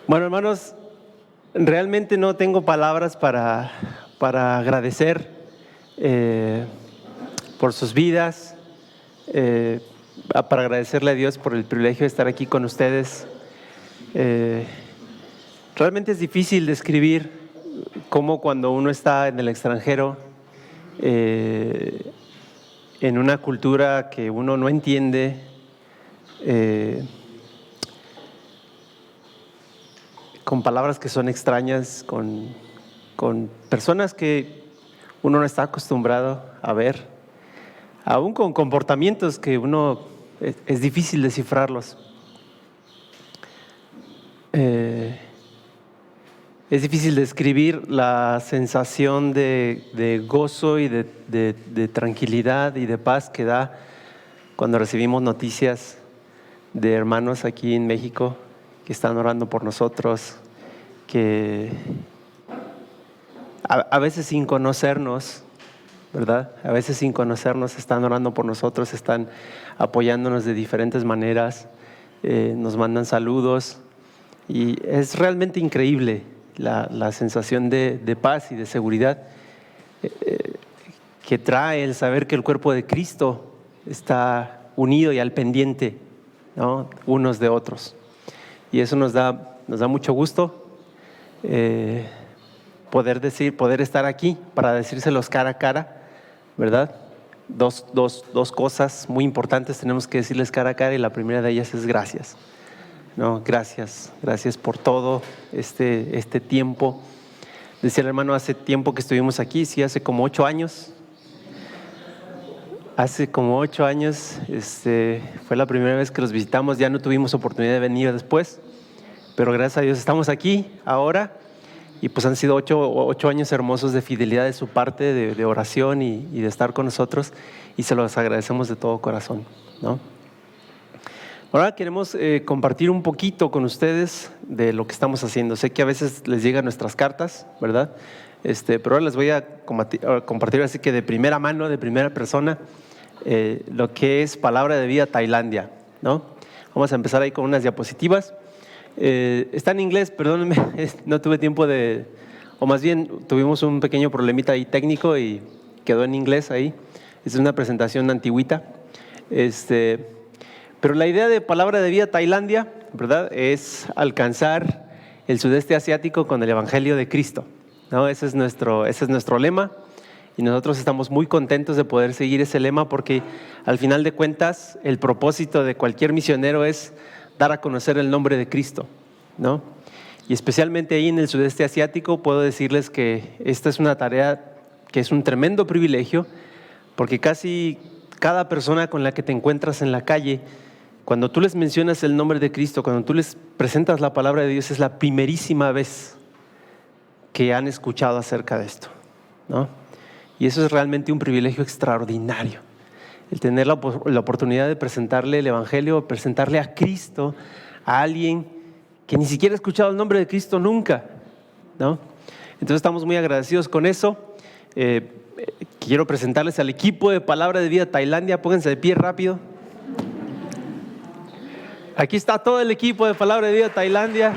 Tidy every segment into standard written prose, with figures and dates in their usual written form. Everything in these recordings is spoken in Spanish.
Bueno, hermanos, realmente no tengo palabras para agradecer por sus vidas, para agradecerle a Dios por el privilegio de estar aquí con ustedes. Realmente es difícil describir cómo cuando uno está en el extranjero, en una cultura que uno no entiende, con palabras que son extrañas, con personas que uno no está acostumbrado a ver, aún con comportamientos que uno es difícil descifrarlos. Es difícil describir la sensación de gozo y de tranquilidad y de paz que da cuando recibimos noticias de hermanos aquí en México que están orando por nosotros, que a veces sin conocernos, ¿verdad? A veces sin conocernos están orando por nosotros, están apoyándonos de diferentes maneras, nos mandan saludos y es realmente increíble la sensación de paz y de seguridad que trae el saber que el cuerpo de Cristo está unido y al pendiente, ¿no?, unos de otros. Y eso nos da mucho gusto poder estar aquí para decírselos cara a cara, ¿verdad? Dos cosas muy importantes tenemos que decirles cara a cara, y la primera de ellas es gracias. No, gracias por todo este tiempo. Decía el hermano, hace tiempo que estuvimos aquí, sí, hace como 8 años. Hace como 8 años fue la primera vez que los visitamos, ya no tuvimos oportunidad de venir después, pero gracias a Dios estamos aquí ahora, y pues han sido 8 años hermosos de fidelidad de su parte, de oración y de estar con nosotros, y se los agradecemos de todo corazón, ¿no? Ahora queremos compartir un poquito con ustedes de lo que estamos haciendo. Sé que a veces les llegan nuestras cartas, ¿verdad? Pero ahora les voy a compartir así que de primera mano, de primera persona, lo que es Palabra de Vida Tailandia, ¿no? Vamos a empezar ahí con unas diapositivas. Está en inglés, perdónenme, no tuve tiempo o más bien tuvimos un pequeño problemita ahí técnico y quedó en inglés ahí. Es una presentación antigüita. Pero la idea de Palabra de Vida Tailandia, ¿verdad?, es alcanzar el sudeste asiático con el Evangelio de Cristo, ¿no? Ese es nuestro lema, y nosotros estamos muy contentos de poder seguir ese lema, porque al final de cuentas el propósito de cualquier misionero es dar a conocer el nombre de Cristo, ¿no? Y especialmente ahí en el sudeste asiático puedo decirles que esta es una tarea que es un tremendo privilegio, porque casi cada persona con la que te encuentras en la calle, cuando tú les mencionas el nombre de Cristo, cuando tú les presentas la palabra de Dios, es la primerísima vez que han escuchado acerca de esto, ¿no? Y eso es realmente un privilegio extraordinario, el tener la oportunidad de presentarle el Evangelio, presentarle a Cristo a alguien que ni siquiera ha escuchado el nombre de Cristo nunca, ¿no? Entonces estamos muy agradecidos con eso. Quiero presentarles al equipo de Palabra de Vida Tailandia. Pónganse de pie rápido. Aquí está todo el equipo de Palabra de Vida Tailandia.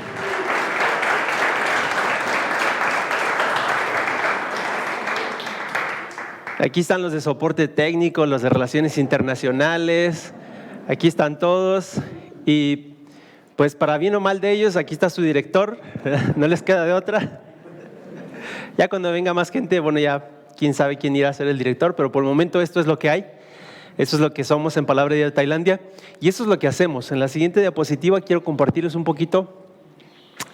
Aquí están los de soporte técnico, los de relaciones internacionales. Aquí están todos. Y pues para bien o mal de ellos, aquí está su director. No les queda de otra. Ya cuando venga más gente, bueno, ya quién sabe quién irá a ser el director, pero por el momento esto es lo que hay. Eso es lo que somos en Palabra de Vida Tailandia, y eso es lo que hacemos. En la siguiente diapositiva quiero compartirles un poquito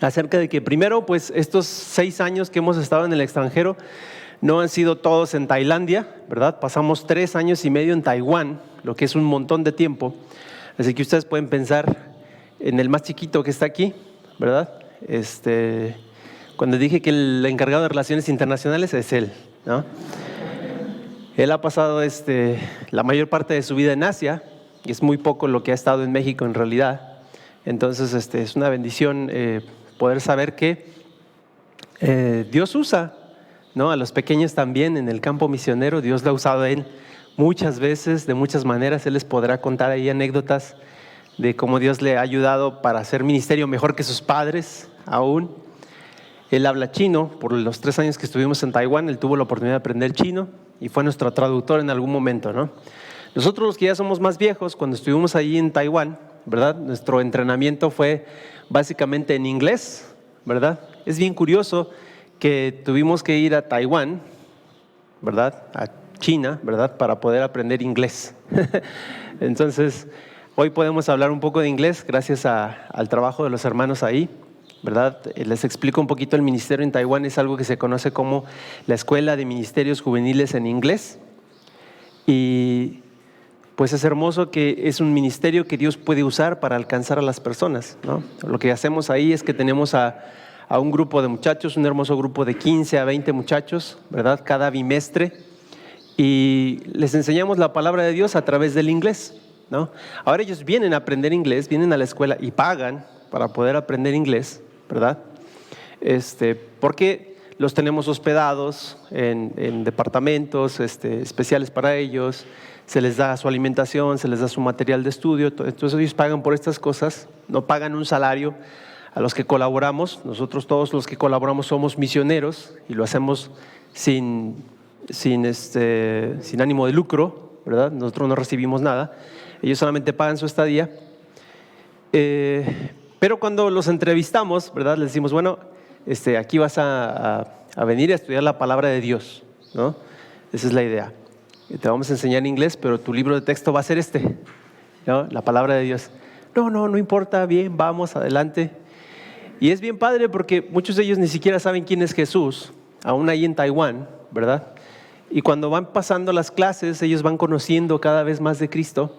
acerca de que primero, pues estos 6 años que hemos estado en el extranjero no han sido todos en Tailandia, ¿verdad? Pasamos 3 años y medio en Taiwán, lo que es un montón de tiempo. Así que ustedes pueden pensar en el más chiquito que está aquí, ¿verdad? Cuando dije que el encargado de relaciones internacionales es él, ¿no? Él ha pasado la mayor parte de su vida en Asia, y es muy poco lo que ha estado en México en realidad. Entonces es una bendición poder saber que Dios usa, ¿no?, a los pequeños también en el campo misionero. Dios lo ha usado a él muchas veces, de muchas maneras. Él les podrá contar ahí anécdotas de cómo Dios le ha ayudado para hacer ministerio mejor que sus padres, aún. Él habla chino. Por los 3 años que estuvimos en Taiwán, él tuvo la oportunidad de aprender chino y fue nuestro traductor en algún momento, ¿no? Nosotros los que ya somos más viejos, cuando estuvimos allí en Taiwán, ¿verdad? Nuestro entrenamiento fue básicamente en inglés, ¿verdad? Es bien curioso que tuvimos que ir a Taiwán, ¿verdad? A China, ¿verdad? Para poder aprender inglés. Entonces, hoy podemos hablar un poco de inglés gracias al trabajo de los hermanos ahí, ¿verdad? Les explico un poquito. El ministerio en Taiwán es algo que se conoce como la Escuela de Ministerios Juveniles en Inglés. Y pues es hermoso que es un ministerio que Dios puede usar para alcanzar a las personas, ¿no? Lo que hacemos ahí es que tenemos a un grupo de muchachos, un hermoso grupo de 15 a 20 muchachos, ¿verdad? Cada bimestre, y les enseñamos la palabra de Dios a través del inglés, ¿no? Ahora ellos vienen a aprender inglés, vienen a la escuela y pagan para poder aprender inglés, ¿verdad? Porque los tenemos hospedados en departamentos especiales para ellos, se les da su alimentación, se les da su material de estudio, entonces ellos pagan por estas cosas, no pagan un salario a los que colaboramos. Nosotros todos los que colaboramos somos misioneros y lo hacemos sin ánimo de lucro, ¿verdad? Nosotros no recibimos nada, ellos solamente pagan su estadía. Pero cuando los entrevistamos, ¿verdad? Les decimos, bueno, aquí vas a venir a estudiar la palabra de Dios, ¿no? Esa es la idea. Te vamos a enseñar inglés, pero tu libro de texto va a ser ¿no? La palabra de Dios. No importa, bien, vamos, adelante. Y es bien padre porque muchos de ellos ni siquiera saben quién es Jesús, aún ahí en Taiwán, ¿verdad? Y cuando van pasando las clases, ellos van conociendo cada vez más de Cristo,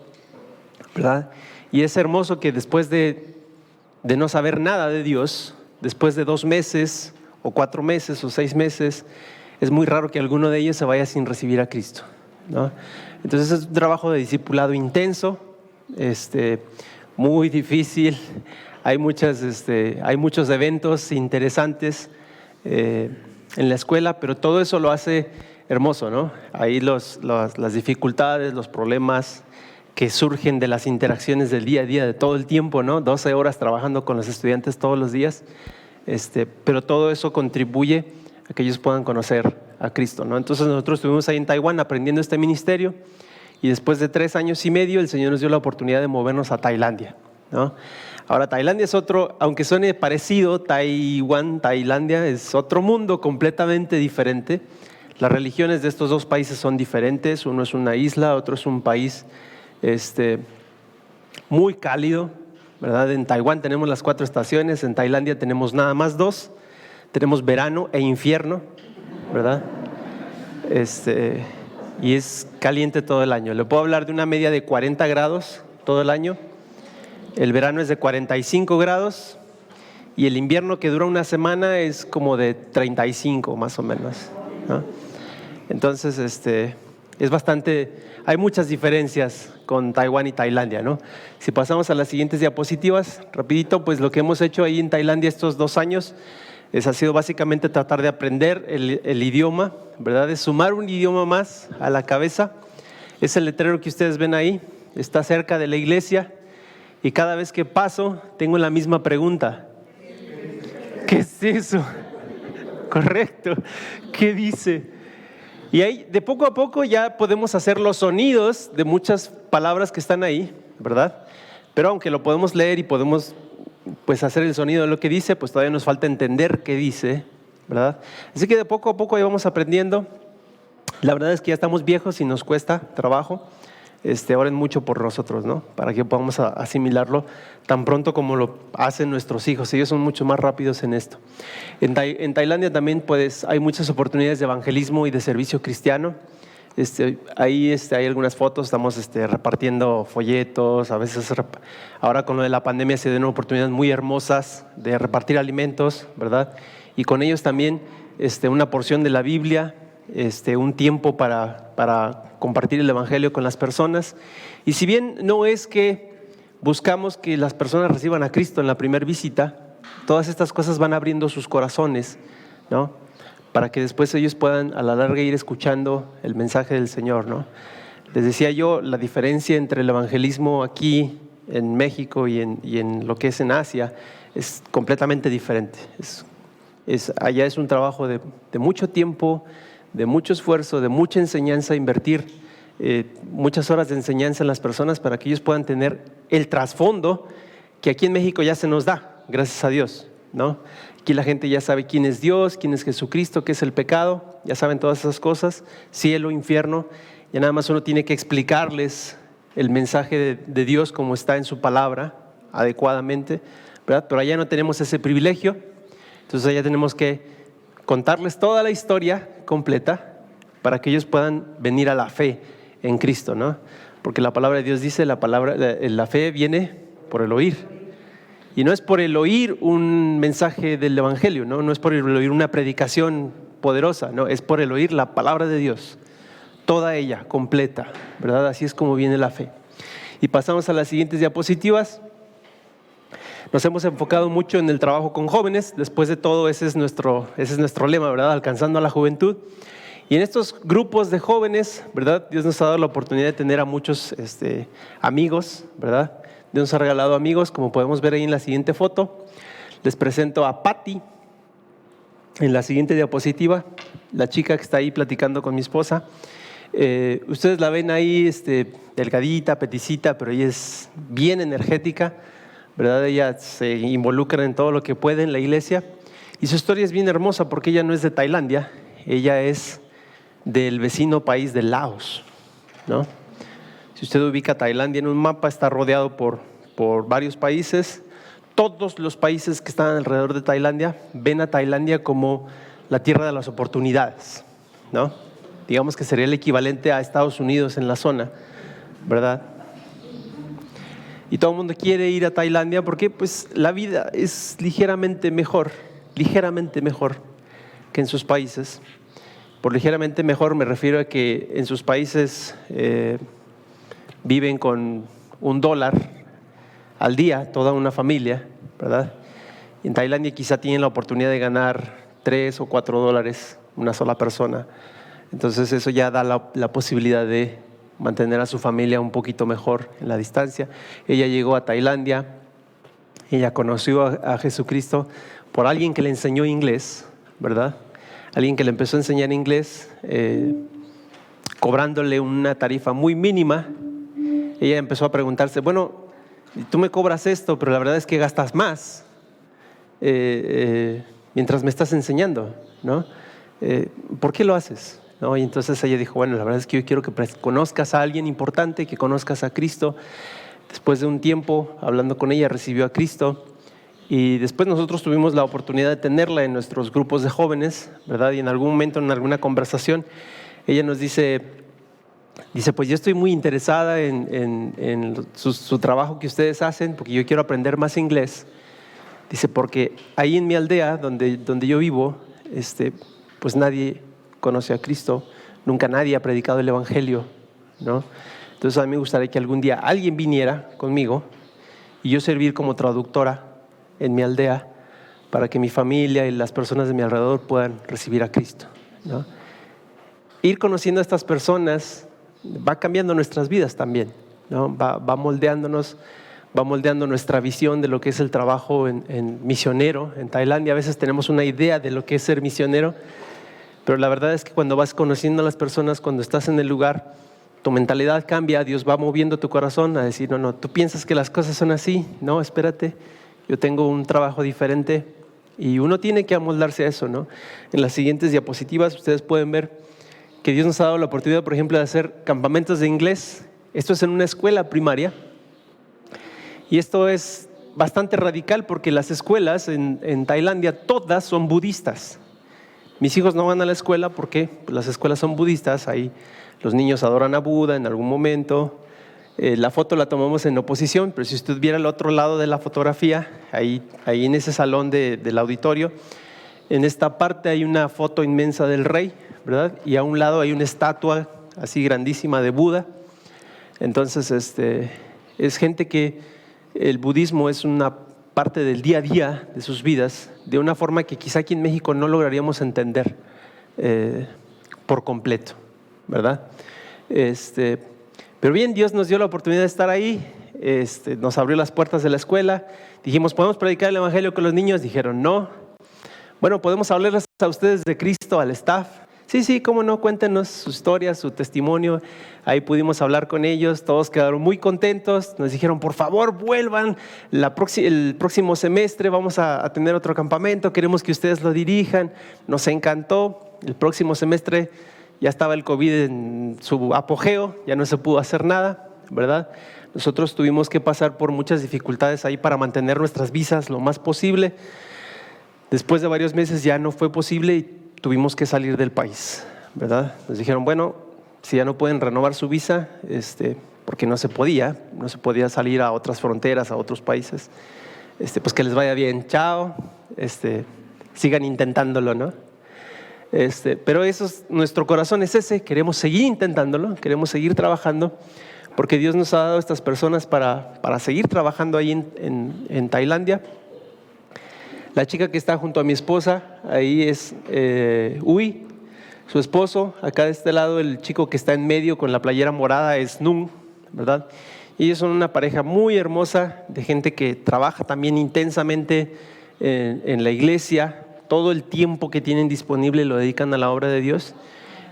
¿verdad? Y es hermoso que después de no saber nada de Dios, después de 2 meses, o 4 meses, o 6 meses, es muy raro que alguno de ellos se vaya sin recibir a Cristo, ¿no? Entonces es un trabajo de discipulado intenso, muy difícil. Hay muchos eventos interesantes en la escuela, pero todo eso lo hace hermoso, ¿no? Ahí las dificultades, los problemas que surgen de las interacciones del día a día, de todo el tiempo, ¿no? 12 horas trabajando con los estudiantes todos los días, pero todo eso contribuye a que ellos puedan conocer a Cristo, ¿no? Entonces nosotros estuvimos ahí en Taiwán aprendiendo este ministerio y después de 3 años y medio el Señor nos dio la oportunidad de movernos a Tailandia, ¿no? Ahora Tailandia es otro, aunque suene parecido, Tailandia es otro mundo completamente diferente. Las religiones de estos 2 países son diferentes, uno es una isla, otro es un país muy cálido, ¿verdad? En Taiwán tenemos las 4 estaciones, en Tailandia tenemos nada más 2, tenemos verano e invierno, ¿verdad? Y es caliente todo el año. Le puedo hablar de una media de 40 grados todo el año. El verano es de 45 grados y el invierno, que dura una semana, es como de 35 más o menos, ¿no? Entonces, es bastante, hay muchas diferencias con Taiwán y Tailandia, ¿no? Si pasamos a las siguientes diapositivas, rapidito, pues lo que hemos hecho ahí en Tailandia estos 2 años ha sido básicamente tratar de aprender el idioma, ¿verdad? Es sumar un idioma más a la cabeza. Es el letrero que ustedes ven ahí, está cerca de la iglesia. Y cada vez que paso, tengo la misma pregunta. ¿Qué es eso? Correcto. ¿Qué dice? Y ahí, de poco a poco, ya podemos hacer los sonidos de muchas palabras que están ahí, ¿verdad? Pero aunque lo podemos leer y podemos pues hacer el sonido de lo que dice, pues todavía nos falta entender qué dice, ¿verdad? Así que de poco a poco ahí vamos aprendiendo. La verdad es que ya estamos viejos y nos cuesta trabajo. Oren mucho por nosotros, ¿no? Para que podamos asimilarlo tan pronto como lo hacen nuestros hijos. Ellos son mucho más rápidos en esto. En Tailandia también pues, hay muchas oportunidades de evangelismo y de servicio cristiano. Ahí hay algunas fotos, estamos repartiendo folletos, a veces ahora con lo de la pandemia se dan oportunidades muy hermosas de repartir alimentos, ¿verdad? Y con ellos también una porción de la Biblia, un tiempo para compartir el evangelio con las personas. Y si bien no es que buscamos que las personas reciban a Cristo en la primera visita, todas estas cosas van abriendo sus corazones, ¿no? Para que después ellos puedan a la larga ir escuchando el mensaje del Señor, ¿no? Les decía yo, la diferencia entre el evangelismo aquí en México y en lo que es en Asia es completamente diferente. Allá es un trabajo de mucho tiempo, de mucho esfuerzo, de mucha enseñanza, invertir muchas horas de enseñanza en las personas para que ellos puedan tener el trasfondo que aquí en México ya se nos da, gracias a Dios, ¿no? Aquí la gente ya sabe quién es Dios, quién es Jesucristo, qué es el pecado, ya saben todas esas cosas, cielo, infierno, ya nada más uno tiene que explicarles el mensaje de Dios como está en su palabra, adecuadamente, ¿verdad? Pero allá no tenemos ese privilegio, entonces allá tenemos que contarles toda la historia completa para que ellos puedan venir a la fe en Cristo, ¿no? Porque la palabra de Dios dice, la fe viene por el oír. Y no es por el oír un mensaje del Evangelio, ¿no? No es por el oír una predicación poderosa, no, es por el oír la palabra de Dios, toda ella, completa, ¿verdad? Así es como viene la fe. Y pasamos a las siguientes diapositivas. Nos hemos enfocado mucho en el trabajo con jóvenes. Después de todo, ese es nuestro lema, ¿verdad? Alcanzando a la juventud. Y en estos grupos de jóvenes, ¿verdad? Dios nos ha dado la oportunidad de tener a muchos amigos, ¿verdad? Dios nos ha regalado amigos, como podemos ver ahí en la siguiente foto. Les presento a Patty, en la siguiente diapositiva, la chica que está ahí platicando con mi esposa. Ustedes la ven ahí delgadita, peticita, pero ella es bien energética, ¿verdad? Ella se involucra en todo lo que puede en la iglesia. Y su historia es bien hermosa porque ella no es de Tailandia, ella es del vecino país de Laos, ¿no? Si usted ubica Tailandia en un mapa, está rodeado por varios países. Todos los países que están alrededor de Tailandia ven a Tailandia como la tierra de las oportunidades, ¿no? Digamos que sería el equivalente a Estados Unidos en la zona, ¿verdad? Y todo el mundo quiere ir a Tailandia porque pues, la vida es ligeramente mejor que en sus países. Por ligeramente mejor me refiero a que en sus países viven con $1 al día, toda una familia, ¿verdad? En Tailandia quizá tienen la oportunidad de ganar $3 o $4 una sola persona. Entonces eso ya da la posibilidad de mantener a su familia un poquito mejor en la distancia. Ella llegó a Tailandia, ella conoció a Jesucristo por alguien que le enseñó inglés, ¿verdad? Alguien que le empezó a enseñar inglés, cobrándole una tarifa muy mínima. Ella empezó a preguntarse, bueno, tú me cobras esto, pero la verdad es que gastas más mientras me estás enseñando, ¿no? ¿Por qué lo haces? ¿No? Y entonces ella dijo, bueno, la verdad es que yo quiero que conozcas a alguien importante, que conozcas a Cristo. Después de un tiempo hablando con ella, recibió a Cristo. Y después nosotros tuvimos la oportunidad de tenerla en nuestros grupos de jóvenes, ¿verdad? Y en algún momento, en alguna conversación, ella nos dice, pues yo estoy muy interesada en su trabajo que ustedes hacen, porque yo quiero aprender más inglés. Dice, porque ahí en mi aldea, donde yo vivo, pues nadie conoce a Cristo, nunca nadie ha predicado el Evangelio, ¿no? Entonces a mí me gustaría que algún día alguien viniera conmigo y yo servir como traductora en mi aldea para que mi familia y las personas de mi alrededor puedan recibir a Cristo, ¿no? Ir conociendo a estas personas va cambiando nuestras vidas también, ¿no? Va moldeándonos, va moldeando nuestra visión de lo que es el trabajo en misionero en Tailandia. A veces tenemos una idea de lo que es ser misionero, pero la verdad es que cuando vas conociendo a las personas, cuando estás en el lugar, tu mentalidad cambia, Dios va moviendo tu corazón a decir, no, tú piensas que las cosas son así, no, espérate, yo tengo un trabajo diferente y uno tiene que amoldarse a eso, ¿no? En las siguientes diapositivas ustedes pueden ver que Dios nos ha dado la oportunidad, por ejemplo, de hacer campamentos de inglés. Esto es en una escuela primaria y esto es bastante radical porque las escuelas en Tailandia todas son budistas. Mis hijos no van a la escuela porque las escuelas son budistas, ahí los niños adoran a Buda en algún momento. La foto la tomamos en oposición, pero si usted viera el otro lado de la fotografía, ahí en ese salón del auditorio, en esta parte hay una foto inmensa del rey, ¿verdad? Y a un lado hay una estatua así grandísima de Buda. Entonces, es gente que el budismo es una parte del día a día de sus vidas, de una forma que quizá aquí en México no lograríamos entender por completo, ¿verdad? Pero bien, Dios nos dio la oportunidad de estar ahí, nos abrió las puertas de la escuela Dijimos, ¿podemos predicar el evangelio con los niños? Dijeron, no. Bueno, ¿podemos hablarles a ustedes de Cristo, al staff? Sí, cómo no, cuéntenos su historia, su testimonio. Ahí pudimos hablar con ellos, todos quedaron muy contentos. Nos dijeron, por favor, vuelvan. El próximo semestre vamos a tener otro campamento, queremos que ustedes lo dirijan. Nos encantó. El próximo semestre ya estaba el COVID en su apogeo, ya no se pudo hacer nada, ¿verdad? Nosotros tuvimos que pasar por muchas dificultades ahí para mantener nuestras visas lo más posible. Después de varios meses ya no fue posible y tuvimos que salir del país, ¿verdad? Nos dijeron, bueno, si ya no pueden renovar su visa, porque no se podía salir a otras fronteras, a otros países, pues que les vaya bien, chao, sigan intentándolo, ¿no? Pero nuestro corazón es ese, queremos seguir intentándolo, queremos seguir trabajando, porque Dios nos ha dado estas personas para seguir trabajando ahí en Tailandia. La chica que está junto a mi esposa, ahí es Uy, su esposo. Acá de este lado el chico que está en medio con la playera morada es Nung, ¿verdad? Y ellos son una pareja muy hermosa, de gente que trabaja también intensamente en la iglesia. Todo el tiempo que tienen disponible lo dedican a la obra de Dios.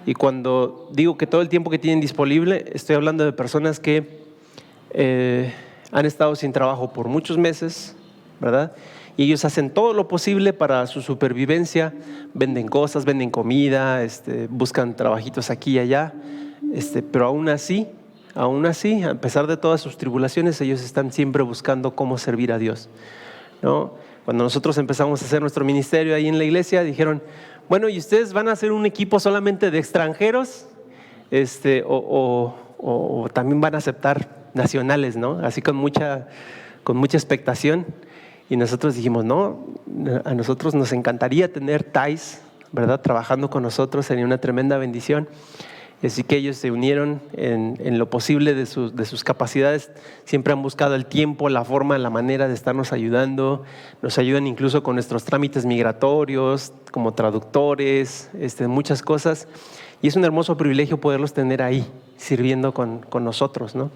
Y cuando digo que todo el tiempo que tienen disponible, estoy hablando de personas que han estado sin trabajo por muchos meses, ¿verdad? Y ellos hacen todo lo posible para su supervivencia, venden cosas, venden comida, buscan trabajitos aquí y allá, pero aún así, a pesar de todas sus tribulaciones, ellos están siempre buscando cómo servir a Dios, ¿no? Cuando nosotros empezamos a hacer nuestro ministerio ahí en la iglesia, dijeron, bueno, ¿y ustedes van a hacer un equipo solamente de extranjeros? O también van a aceptar nacionales, ¿no? Así con mucha expectación. Y nosotros dijimos, no, a nosotros nos encantaría tener Thais, ¿verdad? Trabajando con nosotros, sería una tremenda bendición. Así que ellos se unieron en lo posible de sus capacidades. Siempre han buscado el tiempo, la forma, la manera de estarnos ayudando. Nos ayudan incluso con nuestros trámites migratorios, como traductores, muchas cosas. Y es un hermoso privilegio poderlos tener ahí, sirviendo con nosotros, ¿no?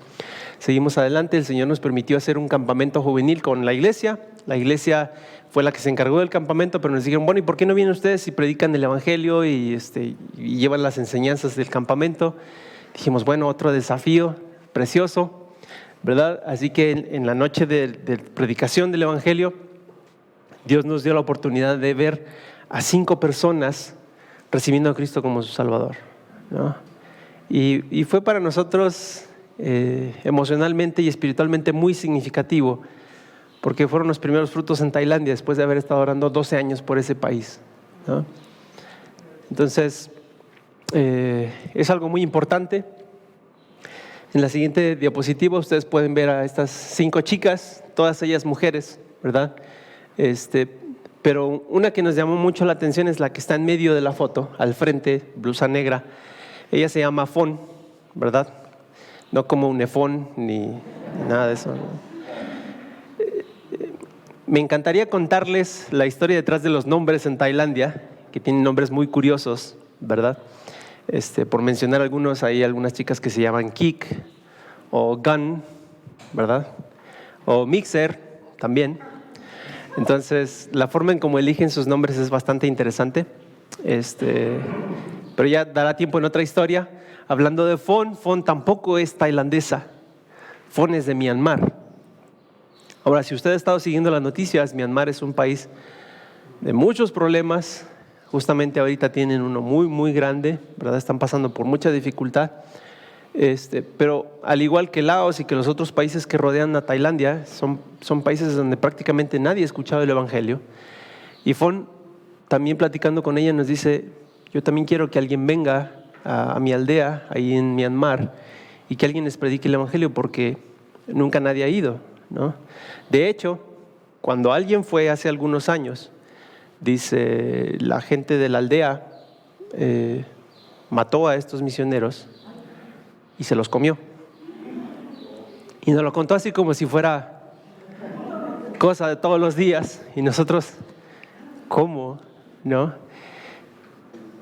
Seguimos adelante, el Señor nos permitió hacer un campamento juvenil con la iglesia. La iglesia fue la que se encargó del campamento, pero nos dijeron, bueno, ¿y por qué no vienen ustedes y predican el evangelio y llevan las enseñanzas del campamento? Dijimos, bueno, otro desafío precioso, ¿verdad? Así que en la noche de predicación del evangelio, Dios nos dio la oportunidad de ver a 5 personas recibiendo a Cristo como su Salvador, ¿no? Y fue para nosotros emocionalmente y espiritualmente muy significativo, porque fueron los primeros frutos en Tailandia después de haber estado orando 12 años por ese país, ¿no? Entonces, es algo muy importante. En la siguiente diapositiva ustedes pueden ver a estas 5 chicas, todas ellas mujeres, ¿verdad? Pero una que nos llamó mucho la atención es la que está en medio de la foto, al frente, blusa negra. Ella se llama Fon, ¿verdad? No como un nefón ni nada de eso, ¿no? Me encantaría contarles la historia detrás de los nombres en Tailandia, que tienen nombres muy curiosos, ¿verdad? Por mencionar algunos, hay algunas chicas que se llaman Kik o Gun, ¿verdad? O Mixer también. Entonces, la forma en cómo eligen sus nombres es bastante interesante. Pero ya dará tiempo en otra historia. Hablando de Fon tampoco es tailandesa. Fon es de Myanmar. Ahora, si usted ha estado siguiendo las noticias, Myanmar es un país de muchos problemas. Justamente ahorita tienen uno muy, muy grande, ¿verdad? Están pasando por mucha dificultad. Pero al igual que Laos y que los otros países que rodean a Tailandia, son países donde prácticamente nadie ha escuchado el evangelio. Y Fon, también platicando con ella, nos dice, yo también quiero que alguien venga a mi aldea, ahí en Myanmar, y que alguien les predique el evangelio, porque nunca nadie ha ido, ¿no? De hecho, cuando alguien fue hace algunos años, dice, la gente de la aldea mató a estos misioneros y se los comió. Y nos lo contó así como si fuera cosa de todos los días. Y nosotros, ¿cómo? ¿No?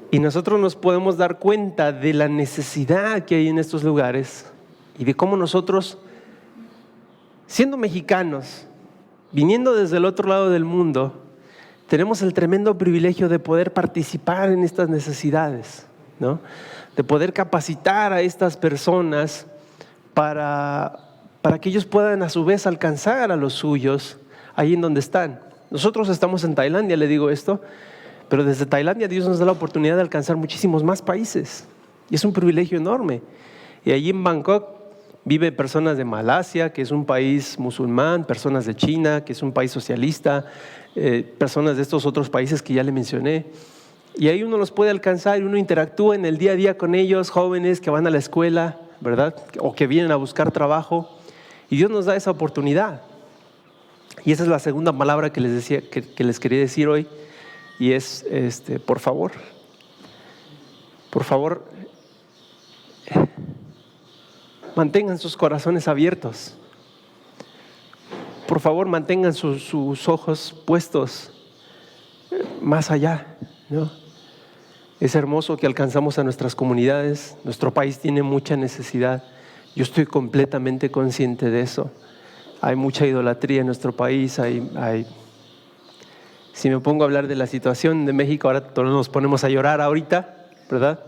Y nosotros nos podemos dar cuenta de la necesidad que hay en estos lugares y de cómo nosotros, siendo mexicanos, viniendo desde el otro lado del mundo, tenemos el tremendo privilegio de poder participar en estas necesidades, ¿no? De poder capacitar a estas personas para que ellos puedan a su vez alcanzar a los suyos ahí en donde están. Nosotros estamos en Tailandia, le digo esto, pero desde Tailandia Dios nos da la oportunidad de alcanzar muchísimos más países y es un privilegio enorme. Y allí en Bangkok viven personas de Malasia, que es un país musulmán, personas de China, que es un país socialista, personas de estos otros países que ya le mencioné. Y ahí uno los puede alcanzar y uno interactúa en el día a día con ellos, jóvenes que van a la escuela, ¿verdad? O que vienen a buscar trabajo. Y Dios nos da esa oportunidad. Y esa es la segunda palabra que les decía, que les quería decir hoy. Y es, por favor, mantengan sus corazones abiertos. Por favor, mantengan sus ojos puestos más allá, ¿no? Es hermoso que alcanzamos a nuestras comunidades. Nuestro país tiene mucha necesidad. Yo estoy completamente consciente de eso. Hay mucha idolatría en nuestro país. Si me pongo a hablar de la situación de México, ahora todos nos ponemos a llorar ahorita, ¿verdad?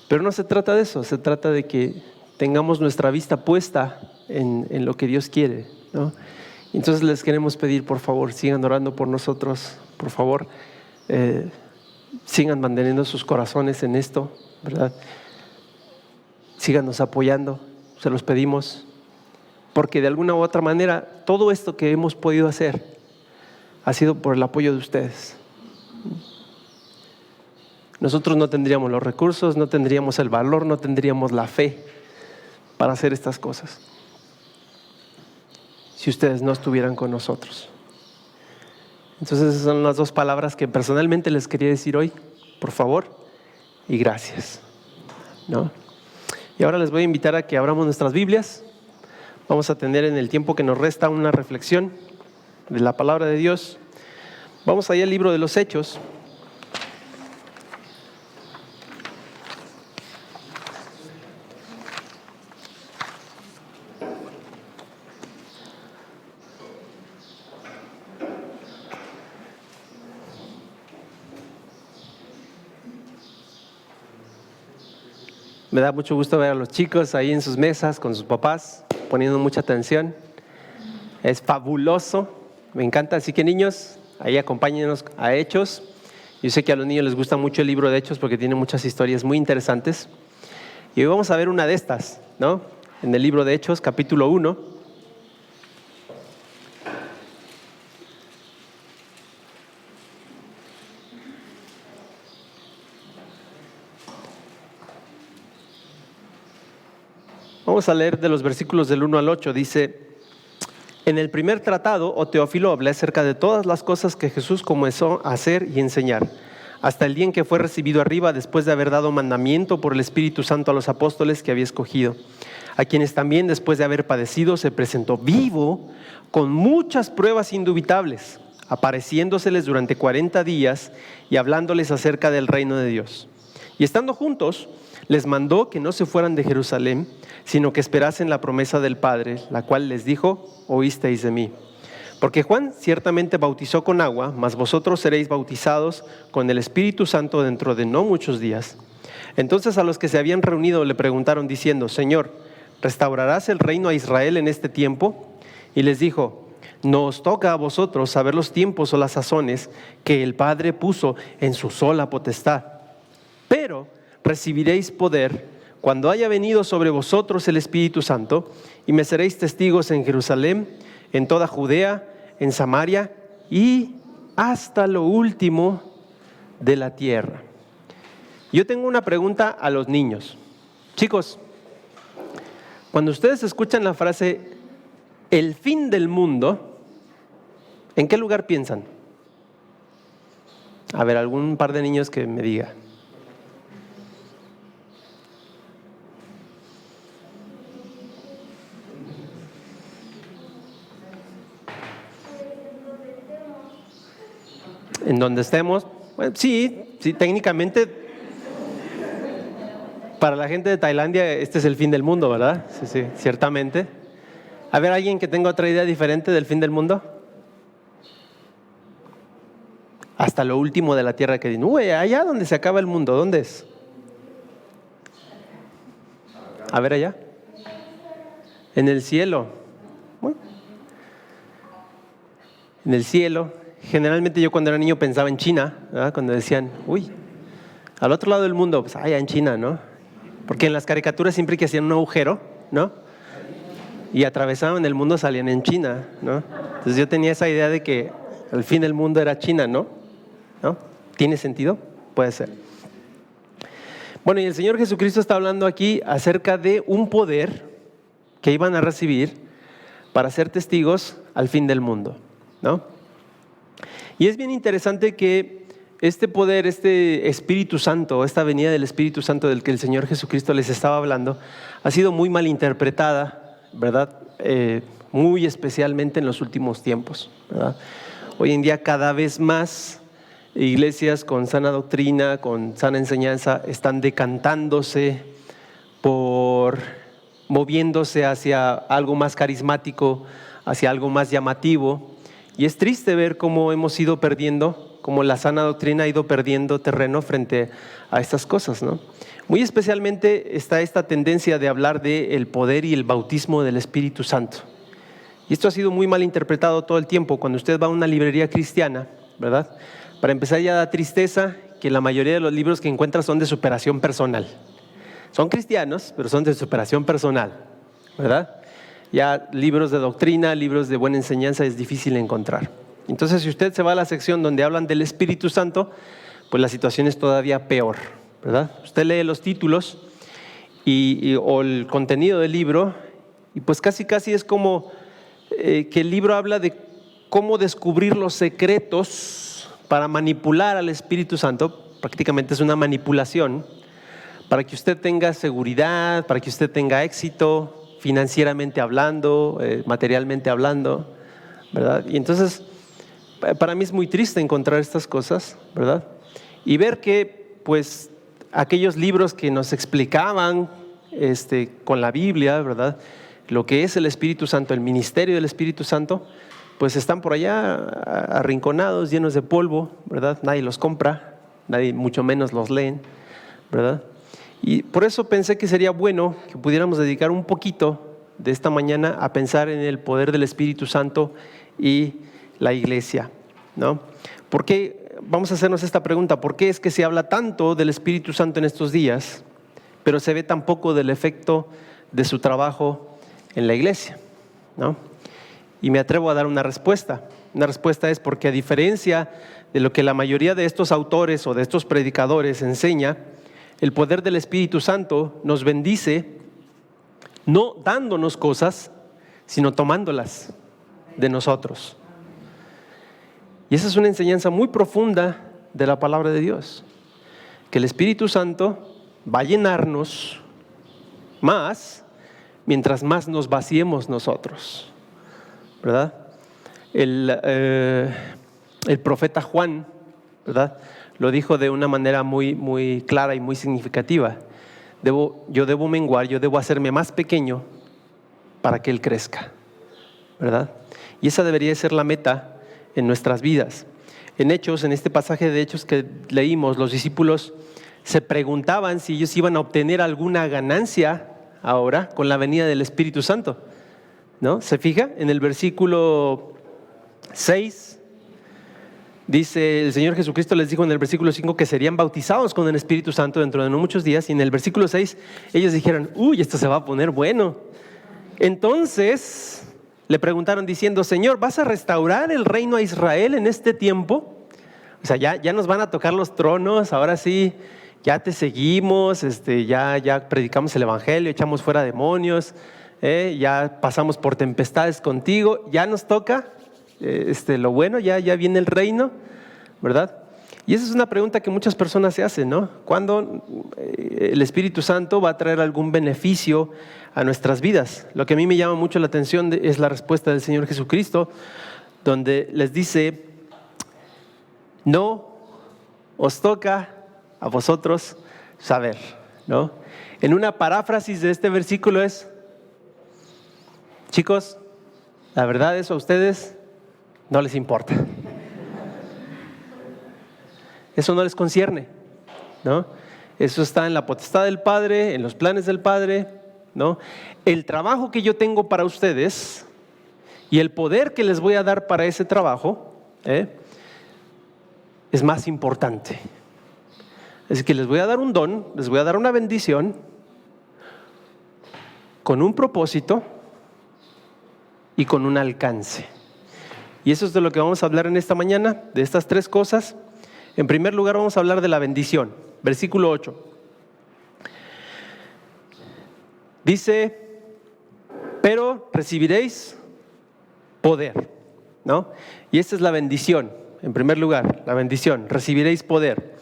Pero no se trata de eso. Se trata de que tengamos nuestra vista puesta en lo que Dios quiere, ¿no? Entonces les queremos pedir, por favor, sigan orando por nosotros, por favor, sigan manteniendo sus corazones en esto, ¿verdad? Síganos apoyando, se los pedimos, porque de alguna u otra manera todo esto que hemos podido hacer ha sido por el apoyo de ustedes. Nosotros no tendríamos los recursos, no tendríamos el valor, no tendríamos la fe para hacer estas cosas si ustedes no estuvieran con nosotros. Entonces esas son las dos palabras que personalmente les quería decir hoy: por favor y gracias, ¿no? Y ahora les voy a invitar a que abramos nuestras Biblias. Vamos a tener en el tiempo que nos resta una reflexión de la palabra de Dios. Vamos allá al libro de los Hechos. Me da mucho gusto ver a los chicos ahí en sus mesas con sus papás, poniendo mucha atención. Es fabuloso, me encanta. Así que niños, ahí acompáñenos a Hechos. Yo sé que a los niños les gusta mucho el libro de Hechos porque tiene muchas historias muy interesantes. Y hoy vamos a ver una de estas, ¿no? En el libro de Hechos, capítulo 1. Vamos a leer de los versículos del 1 al 8. Dice: en el primer tratado, oh Teófilo, hablé acerca de todas las cosas que Jesús comenzó a hacer y enseñar, hasta el día en que fue recibido arriba, después de haber dado mandamiento por el Espíritu Santo a los apóstoles que había escogido, a quienes también, después de haber padecido, se presentó vivo con muchas pruebas indubitables, apareciéndoseles durante 40 días y hablándoles acerca del reino de Dios. Y estando juntos, les mandó que no se fueran de Jerusalén, sino que esperasen la promesa del Padre, la cual les dijo: oísteis de mí. Porque Juan ciertamente bautizó con agua, mas vosotros seréis bautizados con el Espíritu Santo dentro de no muchos días. Entonces a los que se habían reunido le preguntaron diciendo: Señor, ¿restaurarás el reino a Israel en este tiempo? Y les dijo: no os toca a vosotros saber los tiempos o las sazones que el Padre puso en su sola potestad. Pero recibiréis poder cuando haya venido sobre vosotros el Espíritu Santo, y me seréis testigos en Jerusalén, en toda Judea, en Samaria y hasta lo último de la tierra. Yo tengo una pregunta a los niños. Chicos, cuando ustedes escuchan la frase el fin del mundo, ¿en qué lugar piensan? A ver, algún par de niños que me diga. En donde estemos. Bueno, sí, técnicamente para la gente de Tailandia este es el fin del mundo, ¿verdad? Sí, ciertamente. A ver, ¿alguien que tenga otra idea diferente del fin del mundo? hasta lo último de la tierra que dicen, uy, allá donde se acaba el mundo, ¿dónde es? A ver allá. En el cielo. Bueno, en el cielo. Generalmente yo cuando era niño pensaba en China, ¿verdad? Cuando decían, uy, al otro lado del mundo, pues allá en China, ¿no? Porque en las caricaturas siempre que hacían un agujero, ¿no? Y atravesaban el mundo, salían en China, ¿no? Entonces yo tenía esa idea de que el fin del mundo era China, ¿no? ¿No? ¿Tiene sentido? Puede ser. Bueno, y el Señor Jesucristo está hablando aquí acerca de un poder que iban a recibir para ser testigos al fin del mundo, ¿no? Y es bien interesante que este poder, este Espíritu Santo, esta venida del Espíritu Santo del que el Señor Jesucristo les estaba hablando, ha sido muy mal interpretada, ¿verdad? Muy especialmente en los últimos tiempos, ¿verdad? Hoy en día cada vez más iglesias con sana doctrina, con sana enseñanza, están decantándose por moviéndose hacia algo más carismático, hacia algo más llamativo. Y es triste ver cómo hemos ido perdiendo, cómo la sana doctrina ha ido perdiendo terreno frente a estas cosas, ¿no? Muy especialmente está esta tendencia de hablar del poder y el bautismo del Espíritu Santo. Y esto ha sido muy mal interpretado todo el tiempo. Cuando usted va a una librería cristiana, ¿verdad? Para empezar, ya da tristeza que la mayoría de los libros que encuentra son de superación personal. Son cristianos, pero son de superación personal, ¿verdad? Ya libros de doctrina, libros de buena enseñanza es difícil encontrar. Entonces, si usted se va a la sección donde hablan del Espíritu Santo, pues la situación es todavía peor, ¿verdad? Usted lee los títulos o el contenido del libro y pues casi es como que el libro habla de cómo descubrir los secretos para manipular al Espíritu Santo. Prácticamente es una manipulación para que usted tenga seguridad, para que usted tenga éxito, financieramente hablando, materialmente hablando, ¿verdad? Y entonces, para mí es muy triste encontrar estas cosas, ¿verdad? Y ver que, pues, aquellos libros que nos explicaban con la Biblia, ¿verdad? Lo que es el Espíritu Santo, el ministerio del Espíritu Santo, pues están por allá arrinconados, llenos de polvo, ¿verdad? Nadie los compra, nadie mucho menos los leen, ¿verdad? Y por eso pensé que sería bueno que pudiéramos dedicar un poquito de esta mañana a pensar en el poder del Espíritu Santo y la iglesia, ¿no? ¿Por qué? Vamos a hacernos esta pregunta: ¿por qué es que se habla tanto del Espíritu Santo en estos días, pero se ve tan poco del efecto de su trabajo en la iglesia, ¿no? Y me atrevo a dar una respuesta. Una respuesta es porque, a diferencia de lo que la mayoría de estos autores o de estos predicadores enseña, el poder del Espíritu Santo nos bendice no dándonos cosas, sino tomándolas de nosotros. Y esa es una enseñanza muy profunda de la palabra de Dios, que el Espíritu Santo va a llenarnos más mientras más nos vaciemos nosotros, ¿verdad? El profeta Juan, ¿verdad?, lo dijo de una manera muy clara y muy significativa. Yo debo menguar, yo debo hacerme más pequeño para que Él crezca, ¿verdad? Y esa debería ser la meta en nuestras vidas. En Hechos, en este pasaje de Hechos que leímos, los discípulos se preguntaban si ellos iban a obtener alguna ganancia ahora con la venida del Espíritu Santo, ¿no? ¿Se fija? En el versículo 6 dice, el Señor Jesucristo les dijo en el versículo 5 que serían bautizados con el Espíritu Santo dentro de no muchos días, y en el versículo 6 ellos dijeron, uy, esto se va a poner bueno. Entonces le preguntaron diciendo, Señor, ¿vas a restaurar el reino a Israel en este tiempo? O sea, ya nos van a tocar los tronos, ahora sí, ya te seguimos, ya predicamos el Evangelio, echamos fuera demonios, ya pasamos por tempestades contigo, ya nos toca lo bueno, ya viene el reino, ¿verdad? Y esa es una pregunta que muchas personas se hacen, ¿no? ¿Cuándo el Espíritu Santo va a traer algún beneficio a nuestras vidas? Lo que a mí me llama mucho la atención es la respuesta del Señor Jesucristo, donde les dice, no os toca a vosotros saber, ¿no? En una paráfrasis de este versículo es, chicos, la verdad eso a ustedes no les importa. Eso no les concierne, ¿no? Eso está en la potestad del Padre, en los planes del Padre, ¿no? El trabajo que yo tengo para ustedes y el poder que les voy a dar para ese trabajo, es más importante. Es que les voy a dar un don, les voy a dar una bendición con un propósito y con un alcance. Y eso es de lo que vamos a hablar en esta mañana, de estas tres cosas. En primer lugar vamos a hablar de la bendición. Versículo 8. Dice, pero recibiréis poder, ¿no? Y esta es la bendición, en primer lugar, la bendición, recibiréis poder.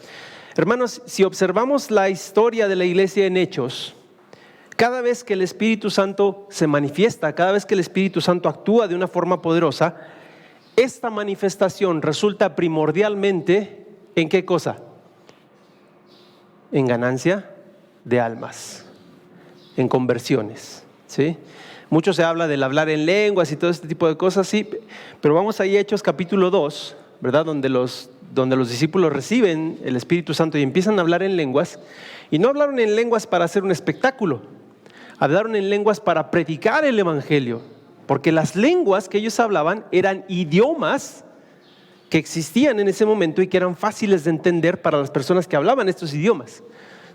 Hermanos, si observamos la historia de la iglesia en Hechos, cada vez que el Espíritu Santo se manifiesta, cada vez que el Espíritu Santo actúa de una forma poderosa, esta manifestación resulta primordialmente ¿en qué cosa? En ganancia de almas, en conversiones, ¿sí? Mucho se habla del hablar en lenguas y todo este tipo de cosas, sí, pero vamos ahí a Hechos capítulo 2, ¿verdad? Donde los discípulos reciben el Espíritu Santo y empiezan a hablar en lenguas, y no hablaron en lenguas para hacer un espectáculo, hablaron en lenguas para predicar el Evangelio, porque las lenguas que ellos hablaban eran idiomas que existían en ese momento y que eran fáciles de entender para las personas que hablaban estos idiomas.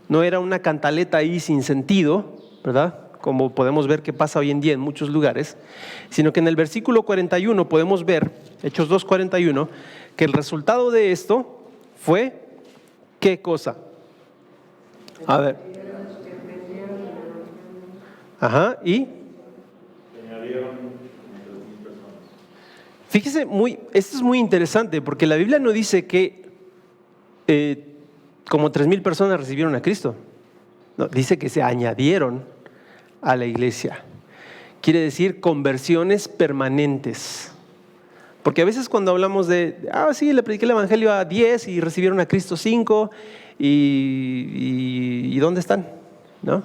No era una cantaleta ahí sin sentido, ¿verdad? Como podemos ver que pasa hoy en día en muchos lugares, sino que en el versículo 41 podemos ver, Hechos 2:41, que el resultado de esto fue, ¿qué cosa? A ver. Ajá, y fíjese, esto es muy interesante porque la Biblia no dice que como 3,000 personas recibieron a Cristo. No, dice que se añadieron a la iglesia. Quiere decir conversiones permanentes. Porque a veces cuando hablamos de, sí, le prediqué el Evangelio a 10 y recibieron a Cristo 5, ¿y dónde están? ¿No?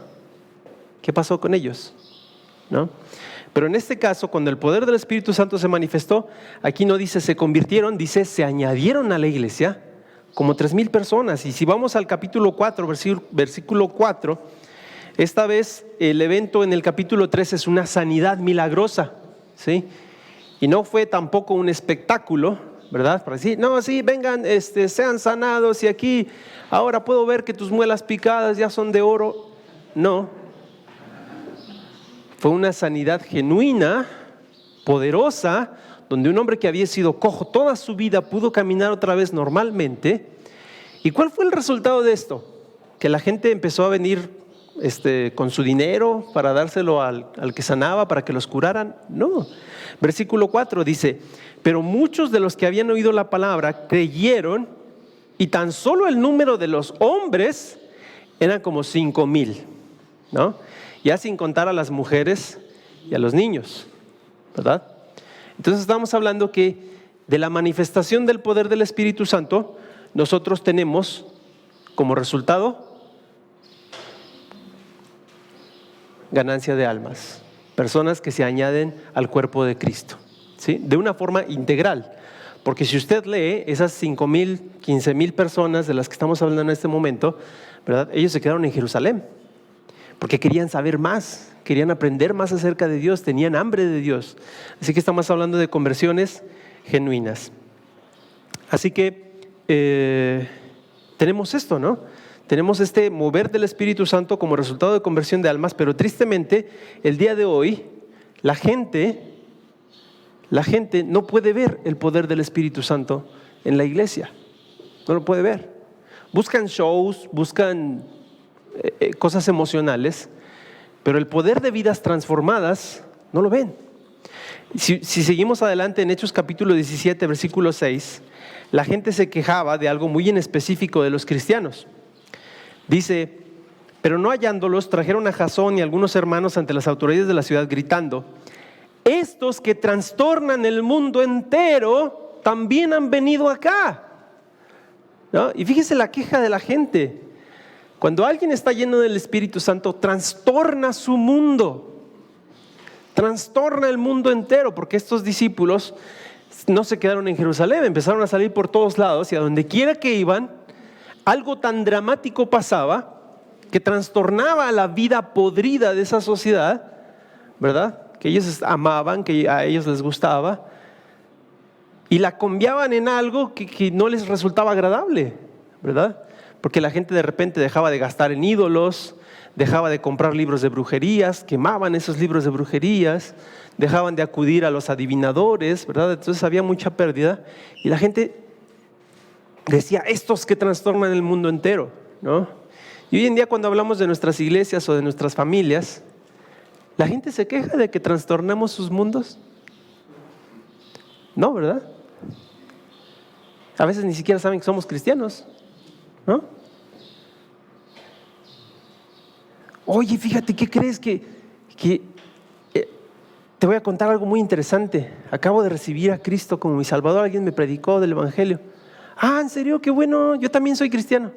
¿Qué pasó con ellos? ¿No? Pero en este caso, cuando el poder del Espíritu Santo se manifestó, aquí no dice se convirtieron, dice se añadieron a la iglesia como 3,000 personas. Y si vamos al capítulo 4, versículo 4, esta vez el evento en el capítulo 3 es una sanidad milagrosa, ¿sí? Y no fue tampoco un espectáculo, ¿verdad? Para decir, no, sí, vengan, sean sanados y aquí, ahora puedo ver que tus muelas picadas ya son de oro. No. Fue una sanidad genuina, poderosa, donde un hombre que había sido cojo toda su vida pudo caminar otra vez normalmente. ¿Y cuál fue el resultado de esto? Que la gente empezó a venir con su dinero para dárselo al que sanaba, para que los curaran. No. Versículo 4 dice, pero muchos de los que habían oído la palabra creyeron, y tan solo el número de los hombres eran como 5,000, ¿no? Ya sin contar a las mujeres y a los niños, ¿verdad? Entonces estamos hablando que de la manifestación del poder del Espíritu Santo, nosotros tenemos como resultado ganancia de almas, personas que se añaden al cuerpo de Cristo, ¿sí? De una forma integral, porque si usted lee esas 5,000, 15,000 personas de las que estamos hablando en este momento, ¿verdad? Ellos se quedaron en Jerusalén, porque querían saber más, querían aprender más acerca de Dios, tenían hambre de Dios. Así que estamos hablando de conversiones genuinas. Así que tenemos esto, ¿no? Tenemos este mover del Espíritu Santo como resultado de conversión de almas, pero tristemente el día de hoy la gente no puede ver el poder del Espíritu Santo en la iglesia. No lo puede ver. Buscan shows, buscan cosas emocionales, pero el poder de vidas transformadas no lo ven. Si seguimos adelante en Hechos capítulo 17, versículo 6, la gente se quejaba de algo muy en específico de los cristianos. Dice, pero no hallándolos, trajeron a Jasón y algunos hermanos ante las autoridades de la ciudad gritando, estos que trastornan el mundo entero también han venido acá, ¿no? Y fíjese la queja de la gente. Cuando alguien está lleno del Espíritu Santo, trastorna su mundo, trastorna el mundo entero, porque estos discípulos no se quedaron en Jerusalén, empezaron a salir por todos lados y a donde quiera que iban, algo tan dramático pasaba que trastornaba la vida podrida de esa sociedad, ¿verdad? Que ellos amaban, que a ellos les gustaba, y la cambiaban en algo que no les resultaba agradable, ¿verdad? Porque la gente de repente dejaba de gastar en ídolos, dejaba de comprar libros de brujerías, quemaban esos libros de brujerías, dejaban de acudir a los adivinadores, ¿verdad? Entonces había mucha pérdida y la gente decía, estos que trastornan el mundo entero, ¿no? Y hoy en día cuando hablamos de nuestras iglesias o de nuestras familias, ¿la gente se queja de que trastornamos sus mundos? No, ¿verdad? A veces ni siquiera saben que somos cristianos, ¿no? Oye, fíjate, ¿qué crees que te voy a contar algo muy interesante? Acabo de recibir a Cristo como mi Salvador, alguien me predicó del Evangelio. Ah, ¿en serio? Qué bueno, yo también soy cristiano.